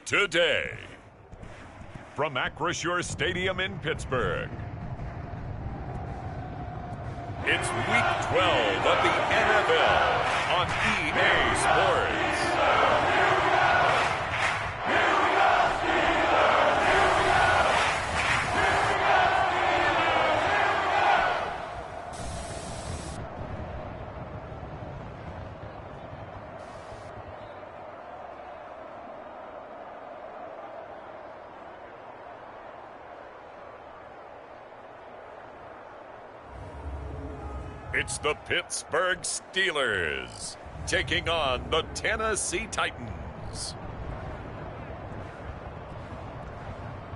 today. From r2r034's Stadium in Pittsburgh, it's Week 12 of the NFL on EA Sports. It's the Pittsburgh Steelers taking on the Tennessee Titans.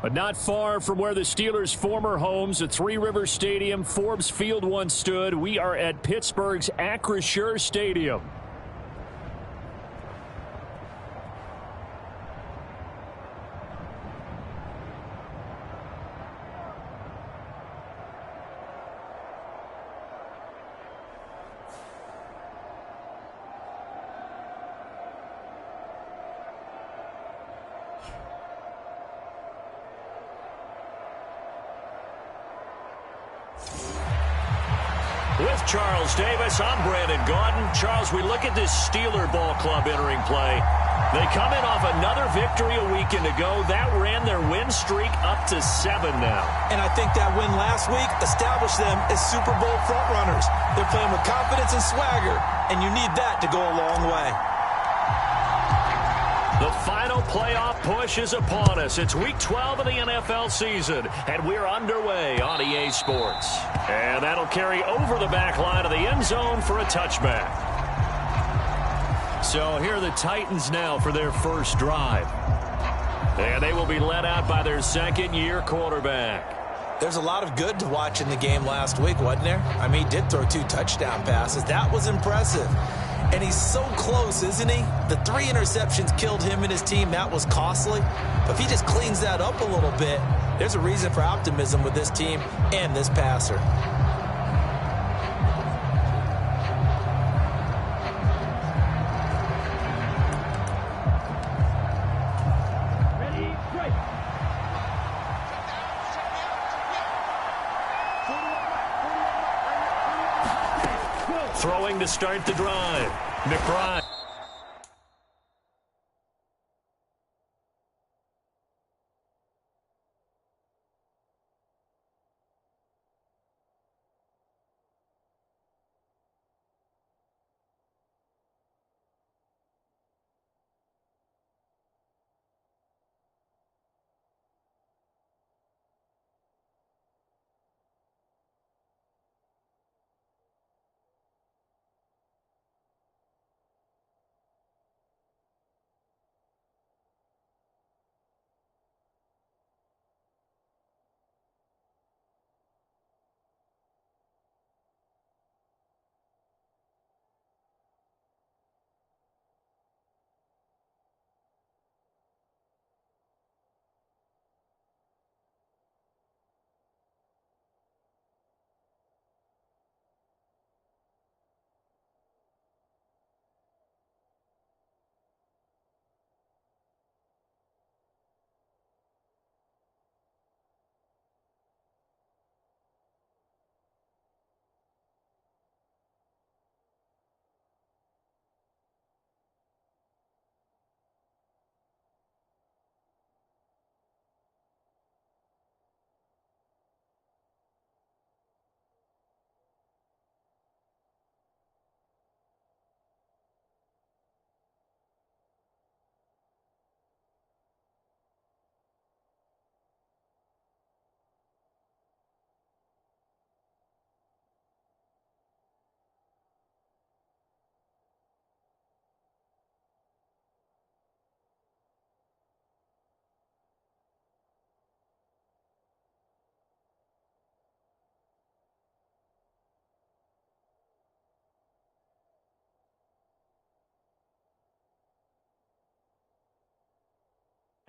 But not far from where the Steelers' former homes at Three Rivers Stadium, Forbes Field once stood, we are at Pittsburgh's r2r034's Stadium. With Charles Davis, I'm Brandon Gaudin. Charles, we look at this Steeler ball club entering play. They come in off another victory a weekend ago. That ran their win streak up to 7 now. And I think that win last week established them as Super Bowl frontrunners. They're playing with confidence and swagger, and you need that to go a long way. The final playoff push is upon us. It's Week 12 of the NFL season, and we're underway on EA Sports. And that'll carry over the back line of the end zone for a touchback. So here are the Titans now for their first drive. And they will be led out by their second-year quarterback. There's a lot of good to watch in the game last week, wasn't there? I mean, he did throw 2 touchdown passes. That was impressive. And he's so close, isn't he? The 3 interceptions killed him and his team. That was costly. But if he just cleans that up a little bit, there's a reason for optimism with this team and this passer. Throwing to start the drive. McBride.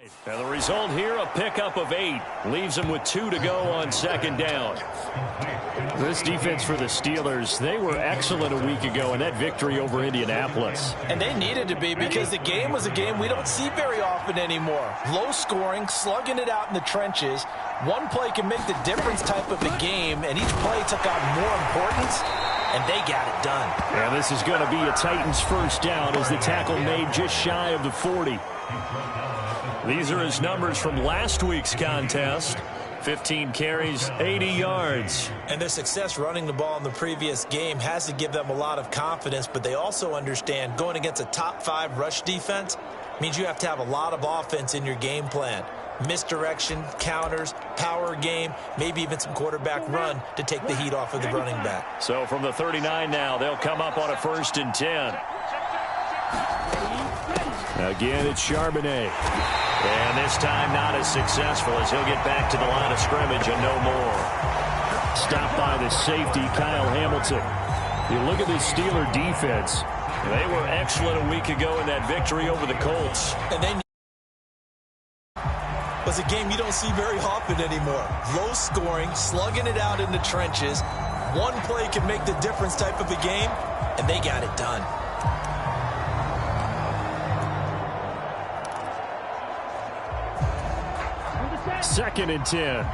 And the result here, a pickup of 8. Leaves them with 2 to go on second down. This defense for the Steelers, they were excellent a week ago in that victory over Indianapolis. And they needed to be, because the game was a game we don't see very often anymore. Low scoring, slugging it out in the trenches. One play can make the difference type of a game, and each play took on more importance, and they got it done. And this is going to be a Titans first down as the tackle made just shy of the 40. These are his numbers from last week's contest. 15 carries, 80 yards. And their success running the ball in the previous game has to give them a lot of confidence, but they also understand going against a top 5 rush defense means you have to have a lot of offense in your game plan. Misdirection, counters, power game, maybe even some quarterback run to take the heat off of the running back. So from the 39 now, they'll come up on a 1st and 10. Again, it's Charbonnet. And this time not as successful as he'll get back to the line of scrimmage and no more. Stopped by the safety, Kyle Hamilton. You look at this Steeler defense. They were excellent a week ago in that victory over the Colts. And then was a game you don't see very often anymore. Low scoring, slugging it out in the trenches. One play can make the difference type of a game, and they got it done. Second and 10.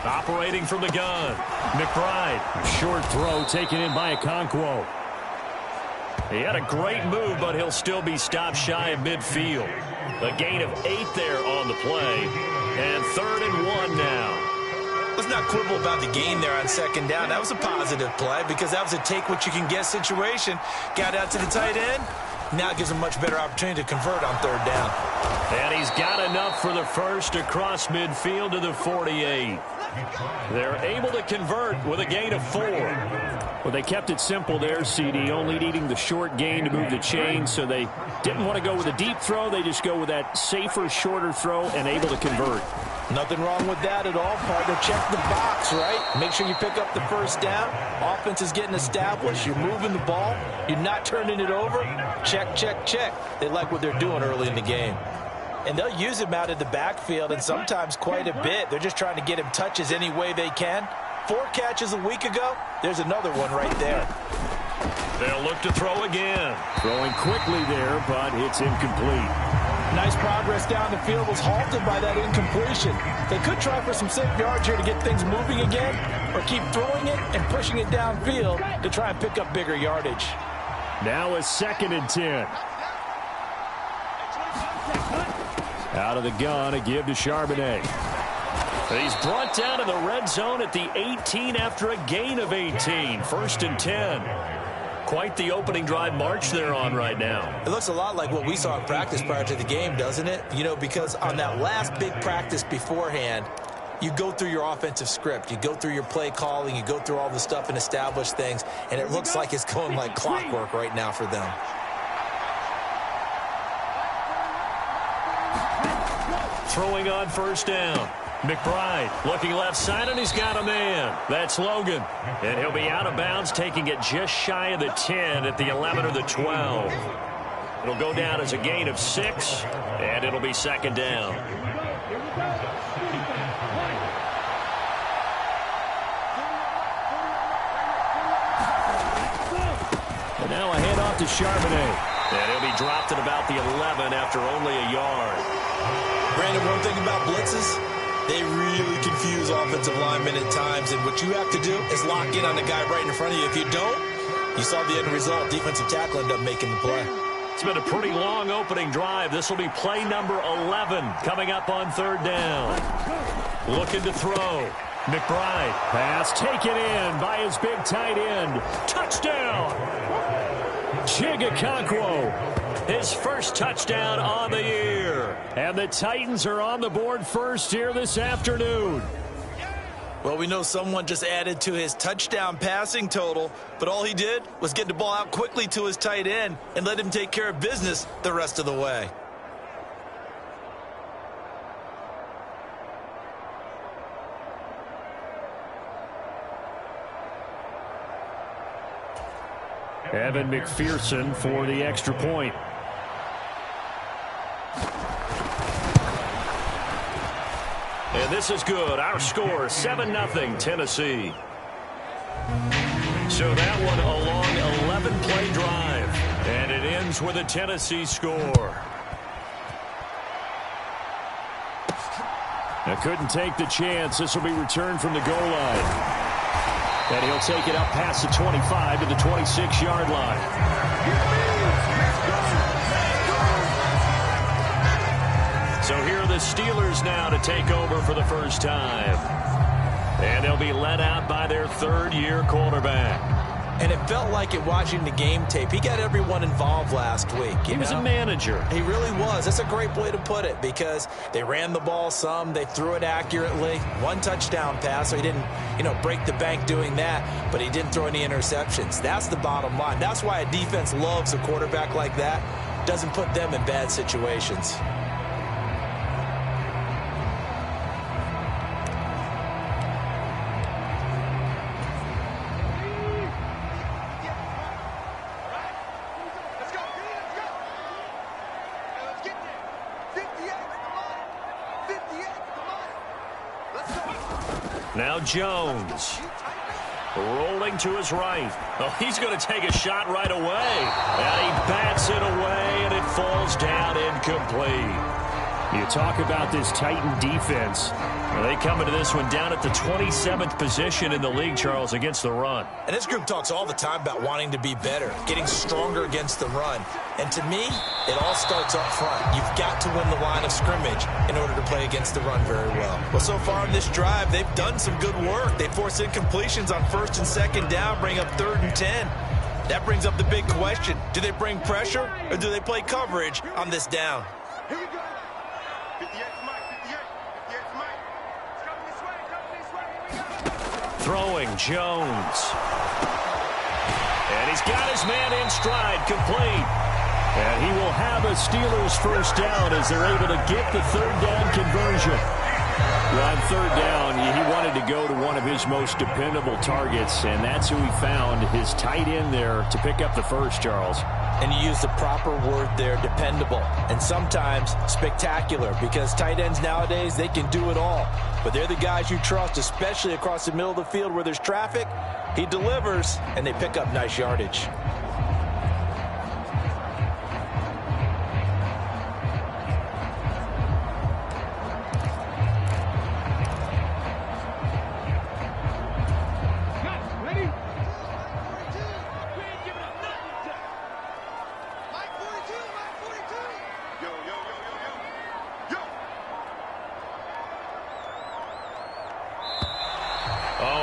Operating from the gun. McBride. A short throw taken in by Okonkwo. He had a great move, but he'll still be stopped shy of midfield. A gain of 8 there on the play. And 3rd and 1 now. Let's not quibble about the gain there on second down. That was a positive play because that was a take-what-you-can-get situation. Got out to the tight end. Now it gives him a much better opportunity to convert on 3rd down. And he's got enough for the first across midfield to the 48. They're able to convert with a gain of 4. Well, they kept it simple there, CD, only needing the short gain to move the chain, so they didn't want to go with a deep throw. They just go with that safer, shorter throw and able to convert. Nothing wrong with that at all, partner. Check the box, right? Make sure you pick up the first down. Offense is getting established. You're moving the ball. You're not turning it over. Check, check, check. They like what they're doing early in the game. And they'll use him out of the backfield, and sometimes quite a bit. They're just trying to get him touches any way they can. 4 catches a week ago. There's another one right there. They'll look to throw again. Throwing quickly there, but it's incomplete. Nice progress down the field was halted by that incompletion. They could try for some safe yards here to get things moving again, or keep throwing it and pushing it downfield to try and pick up bigger yardage. Now a 2nd and 10. Out of the gun, a give to Charbonnet. He's brought down in the red zone at the 18 after a gain of 18. 1st and 10. Quite the opening drive march they're on right now. It looks a lot like what we saw in practice prior to the game, doesn't it? You know, because on that last big practice beforehand, you go through your offensive script. You go through your play calling. You go through all the stuff and establish things. And it looks like it's going like clockwork right now for them. Throwing on 1st down. McBride looking left side, and he's got a man. That's Logan. And he'll be out of bounds, taking it just shy of the 10 at the 11 or the 12. It'll go down as a gain of 6, and it'll be 2nd down. And now a handoff to Charbonnet. And he'll be dropped at about the 11 after only a yard. Brandon, one thing about blitzes, they really confuse offensive linemen at times, and what you have to do is lock in on the guy right in front of you. If you don't, you saw the end result. Defensive tackle ended up making the play. It's been a pretty long opening drive. This will be play number 11 coming up on 3rd down. Looking to throw. McBride. Pass taken in by his big tight end. Touchdown! Okonkwo. His first touchdown on the year. And the Titans are on the board first here this afternoon. Well, we know someone just added to his touchdown passing total, but all he did was get the ball out quickly to his tight end and let him take care of business the rest of the way. Evan McPherson for the extra point. And this is good. Our score, 7-0 Tennessee. So that one a long 11-play drive. And it ends with a Tennessee score. Now couldn't take the chance. This will be returned from the goal line. And he'll take it up past the 25 to the 26-yard line. So here are the Steelers now to take over for the first time. And they'll be led out by their third-year quarterback. And it felt like it watching the game tape. He got everyone involved last week. He was a manager. He really was. That's a great way to put it because they ran the ball some. They threw it accurately. One touchdown pass, so he didn't, break the bank doing that, but he didn't throw any interceptions. That's the bottom line. That's why a defense loves a quarterback like that. Doesn't put them in bad situations. Now Jones. Rolling to his right. Oh, he's going to take a shot right away. And he bats it away, and it falls down incomplete. You talk about this Titan defense. Well, they come into this one down at the 27th position in the league, Charles, against the run. And this group talks all the time about wanting to be better, getting stronger against the run. And to me, it all starts up front. You've got to win the line of scrimmage in order to play against the run very well. Well, so far in this drive, they've done some good work. They force incompletions on 1st and 2nd down, bring up 3rd and 10. That brings up the big question. Do they bring pressure or do they play coverage on this down? Here we go. 58 Mike, 58 Mike. It's coming this way, Here we go. Throwing Jones. And he's got his man in stride, complete. And he will have a Steelers first down as they're able to get the 3rd down conversion. Well, on 3rd down, he wanted to go to one of his most dependable targets, and that's who he found, his tight end there, to pick up the first, Charles. And you use the proper word there, dependable, and sometimes spectacular, because tight ends nowadays, they can do it all. But they're the guys you trust, especially across the middle of the field where there's traffic. He delivers, and they pick up nice yardage.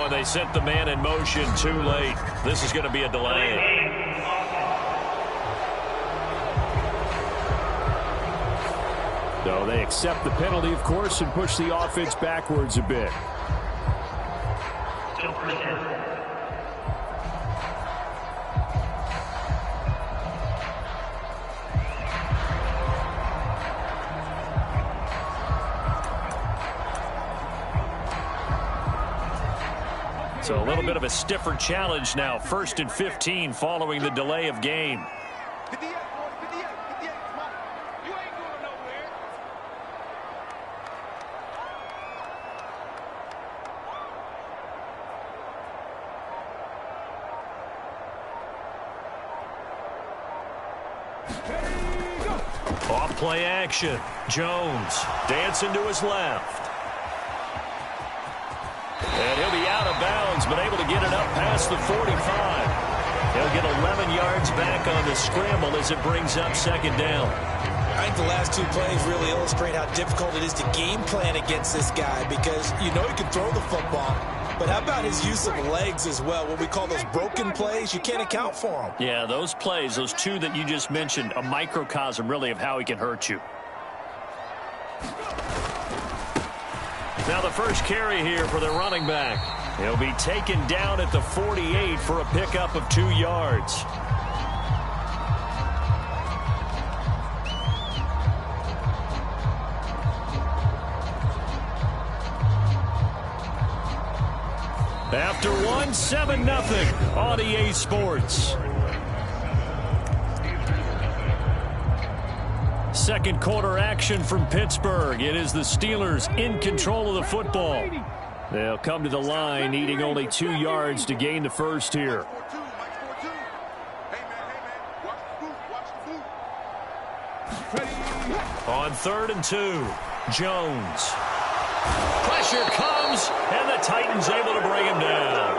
They sent the man in motion too late. This is going to be a delay. So they accept the penalty, of course, and push the offense backwards a bit. So a little bit of a stiffer challenge now. 1st and 15 following the delay of game. 58, 58, come on. You ain't going nowhere. Off play action. Jones dancing to his left. And he'll be out of bounds, but able to get it up past the 45. He'll get 11 yards back on the scramble as it brings up 2nd down. I think the last 2 plays really illustrate how difficult it is to game plan against this guy because you know he can throw the football, but how about his use of legs as well? What we call those broken plays, you can't account for them. Yeah, those plays, those 2 that you just mentioned, a microcosm really of how he can hurt you. Now the first carry here for the running back. He'll be taken down at the 48 for a pickup of 2 yards. After one, 7-0 on EA Sports. second quarter action from Pittsburgh. It is the Steelers in control of the football. They'll come to the line needing only 2 yards to gain the first here. On 3rd and 2, Jones. Pressure comes, and the Titans able to bring him down.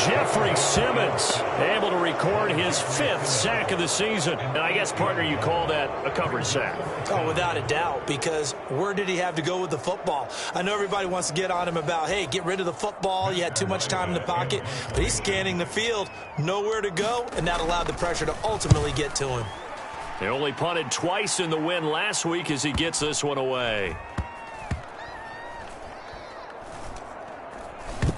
Jeffrey Simmons able to record his 5th sack of the season. And I guess, partner, you call that a covered sack. Oh, without a doubt, because where did he have to go with the football? I know everybody wants to get on him about, hey, get rid of the football. You had too much time in the pocket. But he's scanning the field, nowhere to go, and that allowed the pressure to ultimately get to him. They only punted twice in the win last week as he gets this one away.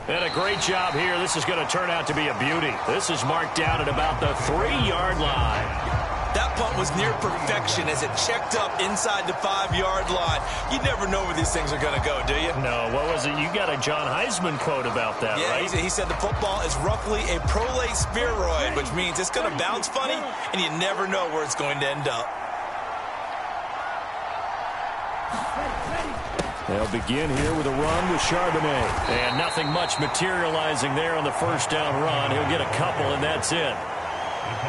And a great job here. This is going to turn out to be a beauty. This is marked down at about the 3-yard line. That punt was near perfection as it checked up inside the 5-yard line. You never know where these things are going to go, do you? No, what was it? You got a John Heisman quote about that, right? Yeah, he said the football is roughly a prolate spheroid, which means it's going to bounce funny, and you never know where it's going to end up. They'll begin here with a run with Charbonnet. And nothing much materializing there on the first down run. He'll get a couple, and that's it.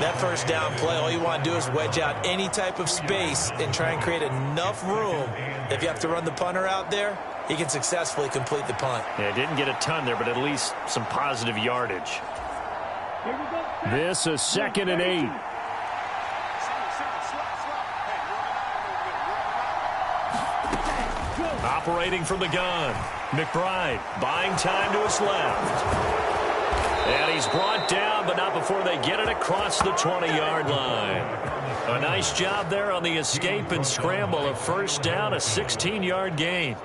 That first down play, all you want to do is wedge out any type of space and try and create enough room. If you have to run the punter out there, he can successfully complete the punt. Yeah, didn't get a ton there, but at least some positive yardage. This is 2nd and 8. Operating from the gun, McBride buying time to his left. And he's brought down, but not before they get it across the 20-yard line. A nice job there on the escape and scramble. A first down, a 16-yard gain.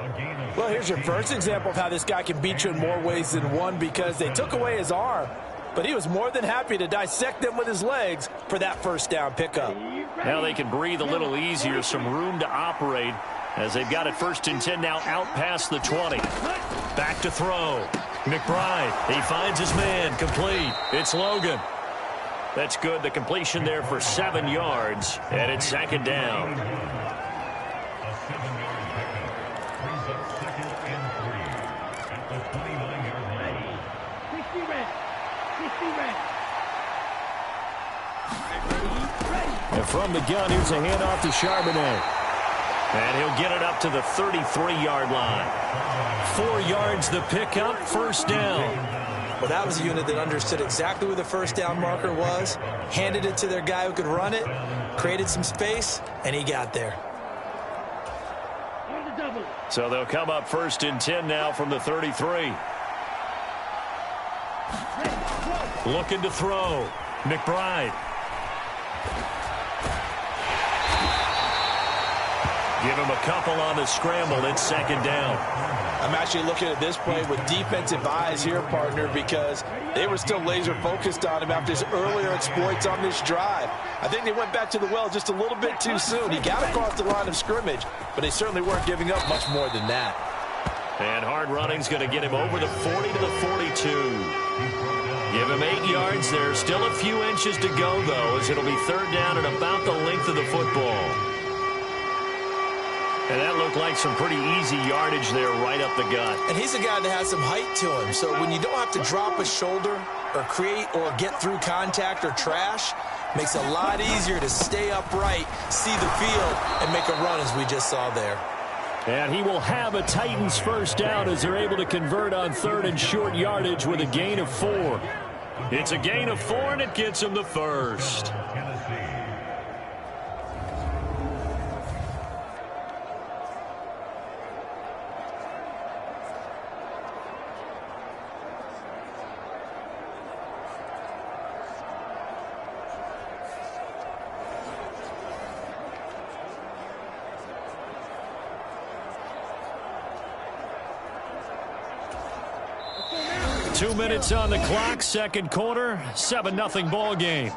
Well, here's your first example of how this guy can beat you in more ways than one, because they took away his arm, but he was more than happy to dissect them with his legs for that first down pickup. Now they can breathe a little easier, some room to operate as they've got it 1st and 10 now out past the 20. Back to throw. McBride, he finds his man, complete. It's Logan. That's good. The completion there for 7 yards, and it's 2nd down. And from the gun, here's a handoff to Charbonnet. And he'll get it up to the 33-yard line. 4 yards the pickup, first down. Well, that was a unit that understood exactly where the first down marker was, handed it to their guy who could run it, created some space, and he got there. So they'll come up 1st and 10 now from the 33. Looking to throw. McBride. Give him a couple on the scramble. It's 2nd down. I'm actually looking at this play with defensive eyes here, partner, because they were still laser focused on him after his earlier exploits on this drive. I think they went back to the well just a little bit too soon. He got across the line of scrimmage, but they certainly weren't giving up much more than that. And hard running's going to get him over the 40 to the 42. Give him 8 yards there. Still a few inches to go, though, as it'll be 3rd down and about the length of the football. And that looked like some pretty easy yardage there right up the gut. And he's a guy that has some height to him. So when you don't have to drop a shoulder or create or get through contact or trash, makes it a lot easier to stay upright, see the field, and make a run as we just saw there. And he will have a Titans first down as they're able to convert on 3rd and short yardage with a gain of 4. It's a gain of 4, and it gets him the first. Two minutes on the clock, 2nd quarter, 7-0 ball game.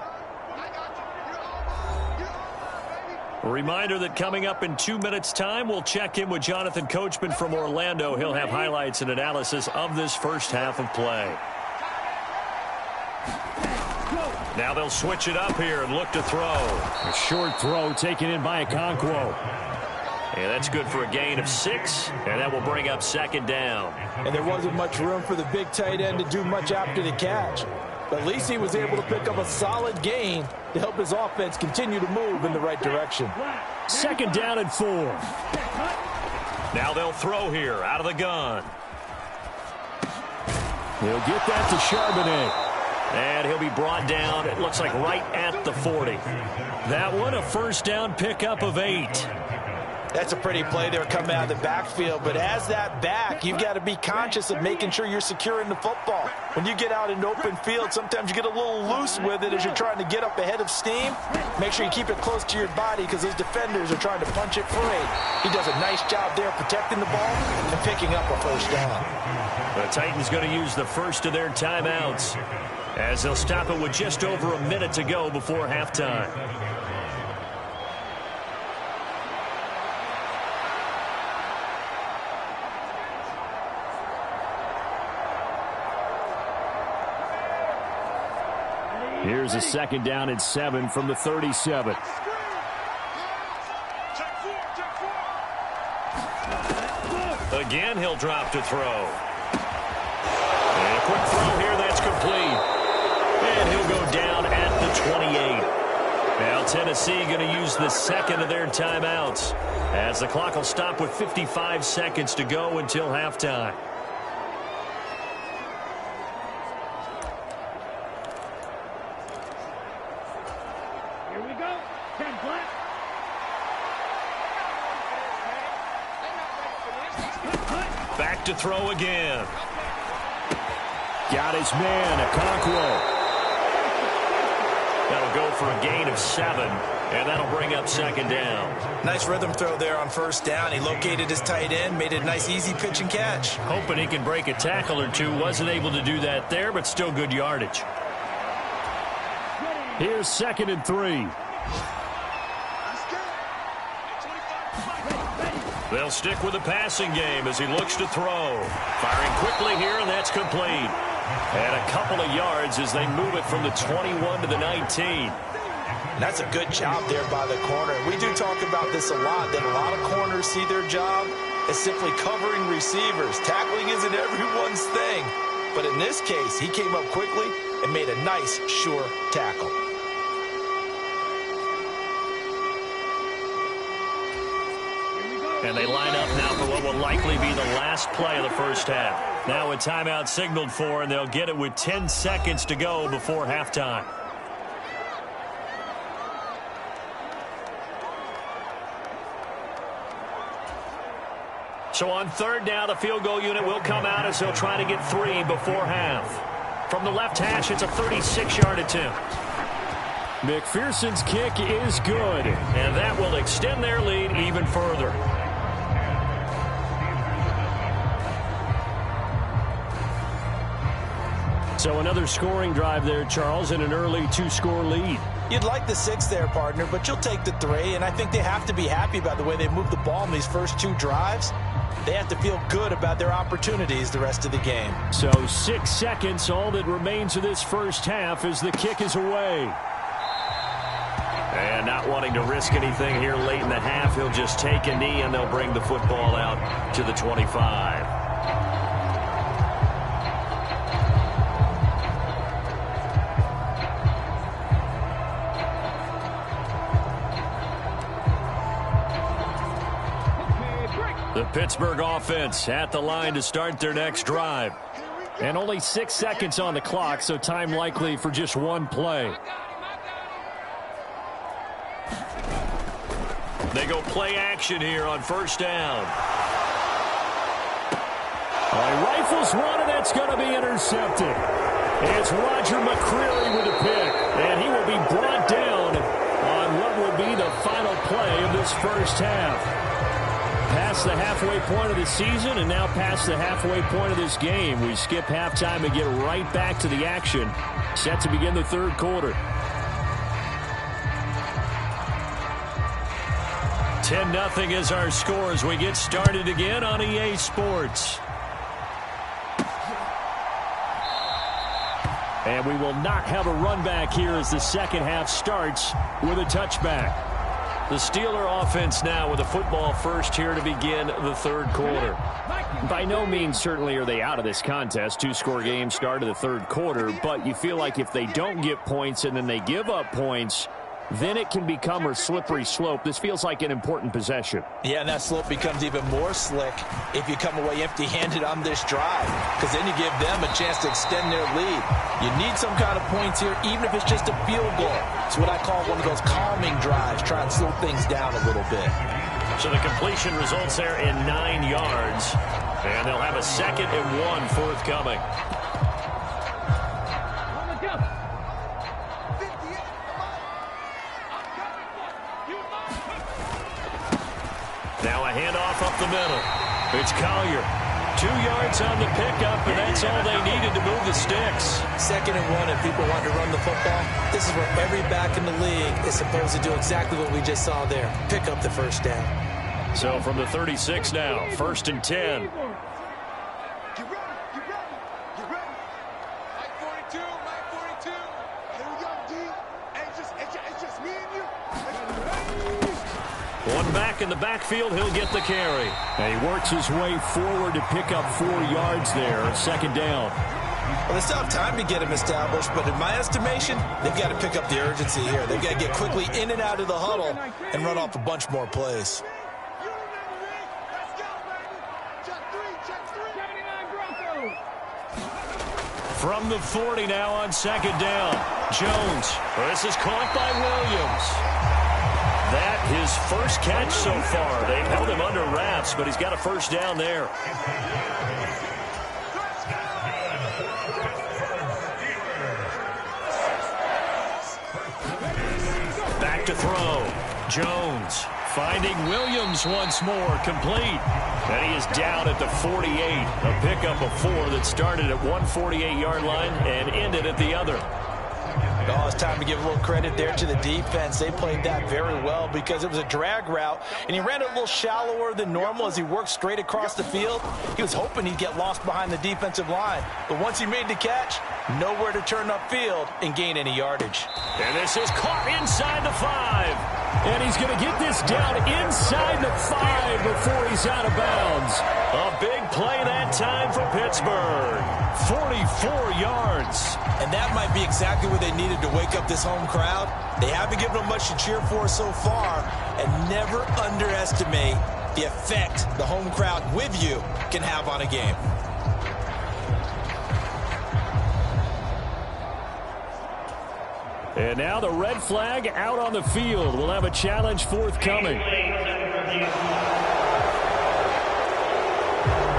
A reminder that coming up in 2 minutes' time, we'll check in with Jonathan Coachman from Orlando. He'll have highlights and analysis of this first half of play. Now they'll switch it up here and look to throw. A short throw taken in by Okonkwo. And that's good for a gain of 6, and that will bring up second down. And there wasn't much room for the big tight end to do much after the catch. But at least he was able to pick up a solid gain to help his offense continue to move in the right direction. Second down and 4. Now they'll throw here out of the gun. He'll get that to Charbonnet. And he'll be brought down, it looks like right at the 40. That one, a first down pickup of 8. That's a pretty play there coming out of the backfield. But as that back, you've got to be conscious of making sure you're securing the football. When you get out in open field, sometimes you get a little loose with it as you're trying to get up ahead of steam. Make sure you keep it close to your body because those defenders are trying to punch it free. He does a nice job there protecting the ball and picking up a first down. The Titans going to use the first of their timeouts as they'll stop it with just over a minute to go before halftime. Here's a second down and 7 from the 37. Again, he'll drop to throw. And a quick throw here, that's complete. And he'll go down at the 28. Now Tennessee going to use the second of their timeouts as the clock will stop with 55 seconds to go until halftime. Back to throw again. Got his man, Okonkwo. That'll go for a gain of 7, and that'll bring up second down. Nice rhythm throw there on first down. He located his tight end, made it a nice easy pitch and catch. Hoping he can break a tackle or two. Wasn't able to do that there, but still good yardage. Here's second and 3. They'll stick with the passing game as he looks to throw. Firing quickly here, and that's complete. And a couple of yards as they move it from the 21 to the 19. That's a good job there by the corner. We do talk about this a lot, that a lot of corners see their job as simply covering receivers. Tackling isn't everyone's thing. But in this case, he came up quickly and made a nice, sure tackle. And they line up now for what will likely be the last play of the first half. Now a timeout signaled for, and they'll get it with 10 seconds to go before halftime. So on third down, the field goal unit will come out as they'll try to get 3 before half. From the left hash, it's a 36-yard attempt. McPherson's kick is good. And that will extend their lead even further. So another scoring drive there, Charles, and an early 2-score lead. You'd like the 6 there, partner, but you'll take the 3, and I think they have to be happy about the way they moved the ball in these first 2 drives. They have to feel good about their opportunities the rest of the game. So 6 seconds, all that remains of this first half as the kick is away. And not wanting to risk anything here late in the half, he'll just take a knee, and they'll bring the football out to the 25. The Pittsburgh offense at the line to start their next drive. And only 6 seconds on the clock, so time likely for just one play. They go play action here on first down. He rifles one, and that's going to be intercepted. It's Roger McCreary with a pick, and he will be brought down on what will be the final play of this first half. Past the halfway point of the season and now past the halfway point of this game. We skip halftime and get right back to the action. Set to begin the third quarter. 10-0 is our score as we get started again on EA Sports. And we will not have a run back here as the second half starts with a touchback. The Steeler offense now with a football first here to begin the third quarter. By no means certainly are they out of this contest. Two-score game start of the third quarter, but you feel like if they don't get points and then they give up points, then it can become a slippery slope. This feels like an important possession. Yeah, and that slope becomes even more slick if you come away empty-handed on this drive, because then you give them a chance to extend their lead. You need some kind of points here, even if it's just a field goal. It's what I call one of those calming drives, try and slow things down a little bit. So the completion results there in 9 yards, and they'll have a 2nd and 1 forthcoming. Now a handoff up the middle. It's Collier. 2 yards on the pickup, and that's all they needed to move the sticks. 2nd and 1, if people want to run the football, this is where every back in the league is supposed to do exactly what we just saw there. Pick up the first down. So from the 36 now, 1st and 10. Get ready, get ready, get ready. Mike 42, Mike 42. Here we go, D. It's just me and you. One back in the backfield, he'll get the carry. And he works his way forward to pick up 4 yards there, 2nd down. Well, they still have time to get him established, but in my estimation, they've got to pick up the urgency here. They've got to get quickly in and out of the huddle and run off a bunch more plays. From the 40 now on 2nd down. Jones. This is caught by Williams. That his first catch so far. They've held him under wraps, but he's got a first down there. Back to throw. Jones finding Williams once more, complete. And he is down at the 48. A pickup of 4 that started at 148-yard line and ended at the other. Oh, it's time to give a little credit there to the defense. They played that very well because it was a drag route, and he ran it a little shallower than normal as he worked straight across the field. He was hoping he'd get lost behind the defensive line, but once he made the catch, nowhere to turn upfield and gain any yardage. And this is caught inside the 5. And he's going to get this down inside the 5 before he's out of bounds. A big play that time for Pittsburgh. 44 yards. And that might be exactly what they needed to wake up this home crowd. They haven't given them much to cheer for so far, and never underestimate the effect the home crowd with you can have on a game. And now the red flag out on the field. We'll have a challenge forthcoming.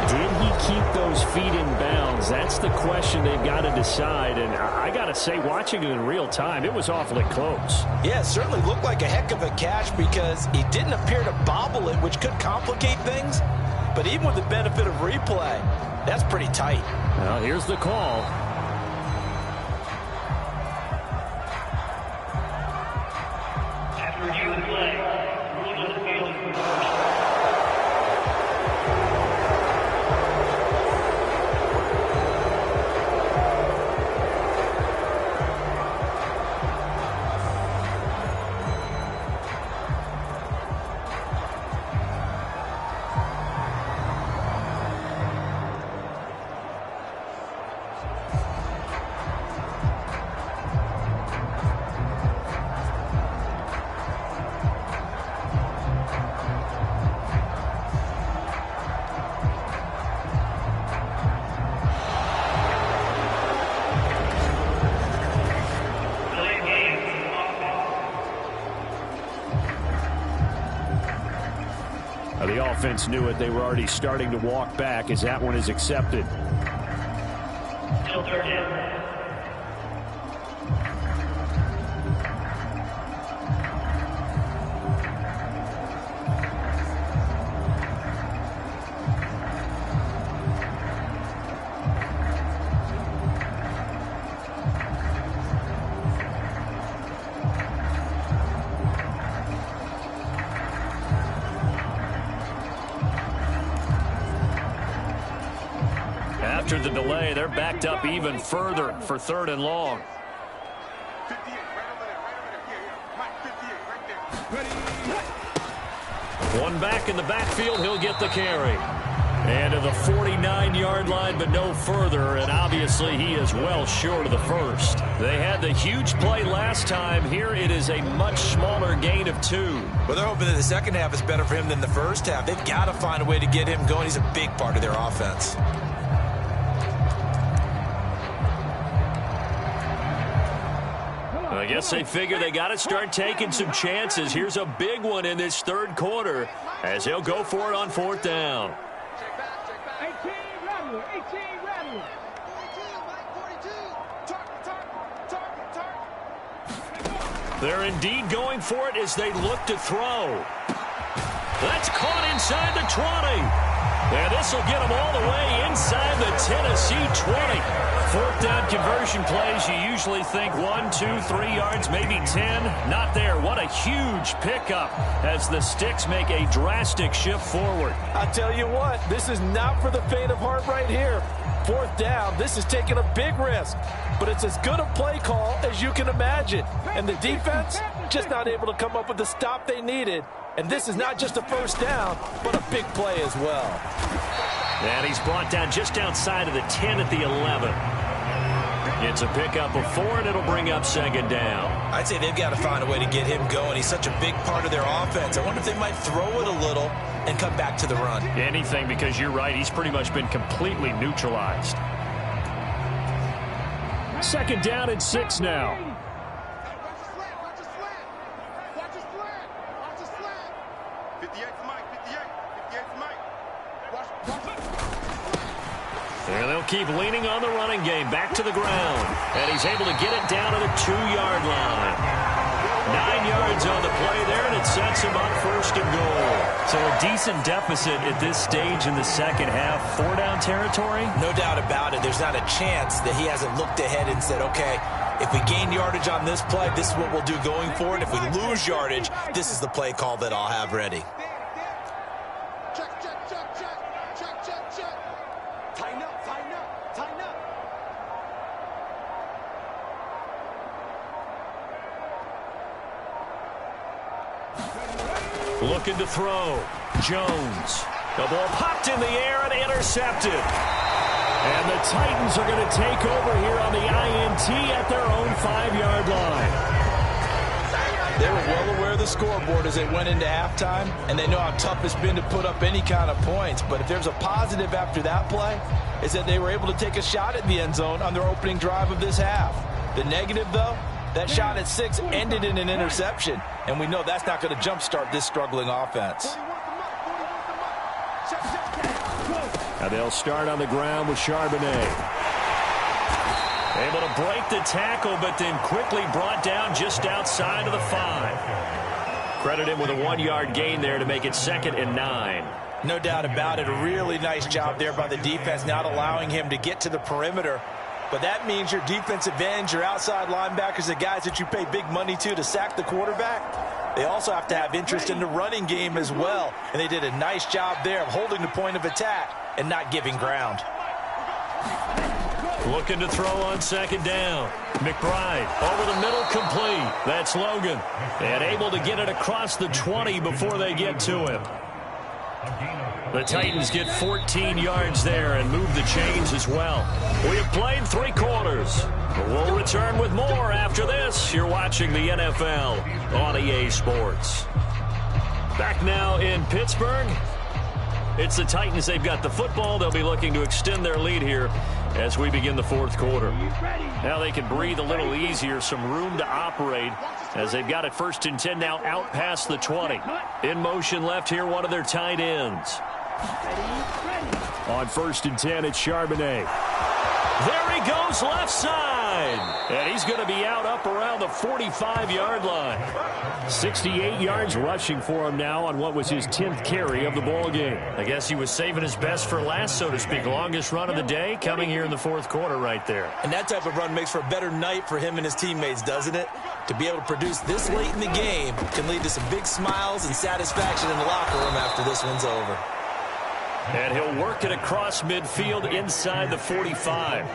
Did he keep those feet in bounds? That's the question they've got to decide. And I got to say, watching it in real time, it was awfully close. Yeah, it certainly looked like a heck of a catch because he didn't appear to bobble it, which could complicate things. But even with the benefit of replay, that's pretty tight. Well, here's the call. The offense knew it. They were already starting to walk back as that one is accepted. Still third in. After the delay, they're backed up even further for 3rd and long. 58, right over there, yeah. Mike, 58, right there. One back in the backfield, he'll get the carry. And to the 49-yard line, but no further, and obviously he is well short of the first. They had the huge play last time. Here it is a much smaller gain of 2. Well, they're hoping that the second half is better for him than the first half. They've got to find a way to get him going. He's a big part of their offense. I guess they figure they got to start taking some chances. Here's a big one in this 3rd quarter as he'll go for it on 4th down. 18 Rattler, 18 Rattler. 42, Mike, 42. They're indeed going for it as they look to throw. That's caught inside the 20. And this will get them all the way inside the Tennessee 20. 4th down conversion plays, you usually think 1, 2, 3 yards, maybe 10. Not there. What a huge pickup as the Sticks make a drastic shift forward. I tell you what, this is not for the faint of heart right here. 4th down, this is taking a big risk. But it's as good a play call as you can imagine. And the defense just not able to come up with the stop they needed. And this is not just a 1st down, but a big play as well. And he's brought down just outside of the 10 at the 11. It's a pickup of 4, and it'll bring up 2nd down. I'd say they've got to find a way to get him going. He's such a big part of their offense. I wonder if they might throw it a little and come back to the run. Anything, because you're right, he's pretty much been completely neutralized. 2nd down and 6 now. Watch his slant. Watch his slant. Watch his slant. 58 for Mike, 58. 58 for Mike. Watch it. And they'll keep leaning on the running game. Back to the ground. And he's able to get it down to the 2-yard line. 9 yards on the play there, and it sets him up 1st and goal. So a decent deficit at this stage in the second half. 4-down territory? No doubt about it. There's not a chance that he hasn't looked ahead and said, okay, if we gain yardage on this play, this is what we'll do going forward. If we lose yardage, this is the play call that I'll have ready. Check. Tighten up. Looking to throw. Jones. The ball popped in the air and intercepted. And the Titans are going to take over here on the INT at their own 5-yard line. They were well aware of the scoreboard as they went into halftime, and they know how tough it's been to put up any kind of points. But if there's a positive after that play, is that they were able to take a shot at the end zone on their opening drive of this half. The negative, though, that shot at 6 ended in an interception, and we know that's not going to jumpstart this struggling offense. And they'll start on the ground with Charbonnet. Able to break the tackle, but then quickly brought down just outside of the 5. Credit him with a 1-yard gain there to make it 2nd and 9. No doubt about it. A really nice job there by the defense, not allowing him to get to the perimeter. But that means your defensive ends, your outside linebackers, the guys that you pay big money to sack the quarterback, they also have to have interest in the running game as well. And they did a nice job there of holding the point of attack and not giving ground. Looking to throw on 2nd down. McBride over the middle, complete. That's Logan. And able to get it across the 20 before they get to him. The Titans get 14 yards there and move the chains as well. We have played 3 quarters. We'll return with more after this. You're watching the NFL on EA Sports. Back now in Pittsburgh. It's the Titans. They've got the football. They'll be looking to extend their lead here as we begin the 4th quarter. Now they can breathe a little easier, some room to operate as they've got it 1st and 10 now out past the 20. In motion left here, one of their tight ends. On 1st and 10, it's Charbonnet. There he goes left side. And he's going to be out up around the 45-yard line. 68 yards rushing for him now on what was his 10th carry of the ball game. I guess he was saving his best for last, so to speak. Longest run of the day coming here in the 4th quarter right there. And that type of run makes for a better night for him and his teammates, doesn't it? To be able to produce this late in the game can lead to some big smiles and satisfaction in the locker room after this one's over. And he'll work it across midfield inside the 45.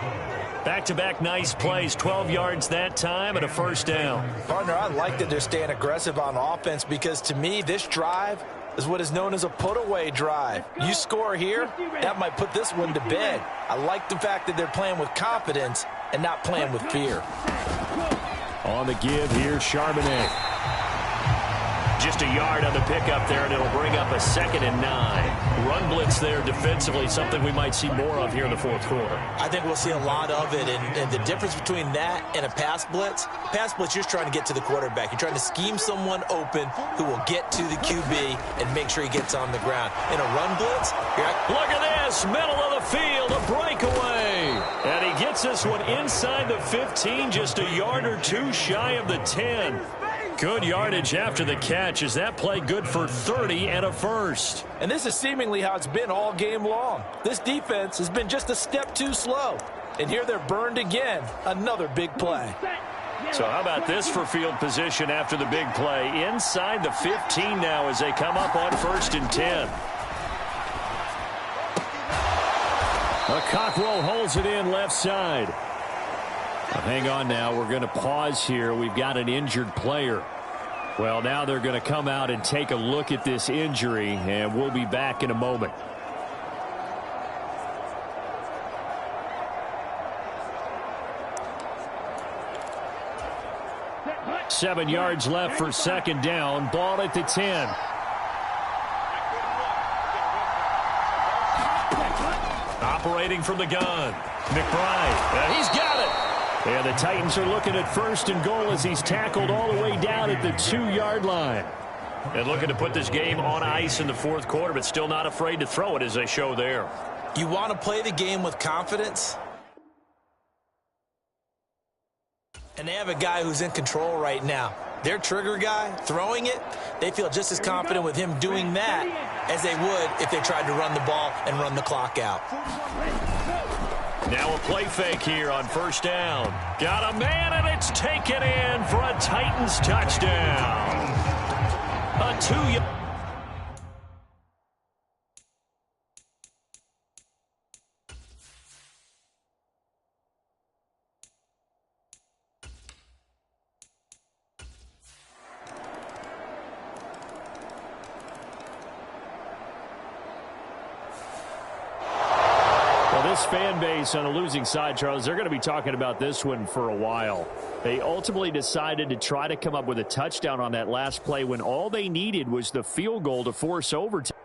Back-to-back nice plays, 12 yards that time and a first down. Partner, I like that they're staying aggressive on offense because to me, this drive is what is known as a put-away drive. You score here, that might put this one to bed. I like the fact that they're playing with confidence and not playing with fear. On the give here, Charbonnet. Just a yard on the pickup there, and it'll bring up a 2nd and 9. Run blitz there defensively, something we might see more of here in the fourth quarter. I think we'll see a lot of it, and the difference between that and a pass blitz, you're just trying to get to the quarterback. You're trying to scheme someone open who will get to the QB and make sure he gets on the ground. In a run blitz, look at this, middle of the field, a breakaway. And he gets this one inside the 15, just a yard or two shy of the 10. Good yardage after the catch. Is that play good for 30 and a first? And this is seemingly how it's been all game long. This defense has been just a step too slow. And here they're burned again. Another big play. So how about this for field position after the big play? Inside the 15 now as they come up on 1st and 10. Cockrell holds it in left side. Hang on now. We're going to pause here. We've got an injured player. Well, now they're going to come out and take a look at this injury, and we'll be back in a moment. Seven yards left for 2nd down. Ball at the 10. Operating from the gun. McBride. He's got it. And the Titans are looking at 1st and goal as he's tackled all the way down at the 2-yard line. And looking to put this game on ice in the fourth quarter, but still not afraid to throw it as they show there. You want to play the game with confidence? And they have a guy who's in control right now. Their trigger guy, throwing it, they feel just as confident with him doing that as they would if they tried to run the ball and run the clock out. Now a play fake here on 1st down. Got a man, and it's taken in for a Titans touchdown. A 2-yard. This fan base on the losing side, Charles, they're going to be talking about this one for a while. They ultimately decided to try to come up with a touchdown on that last play when all they needed was the field goal to force overtime.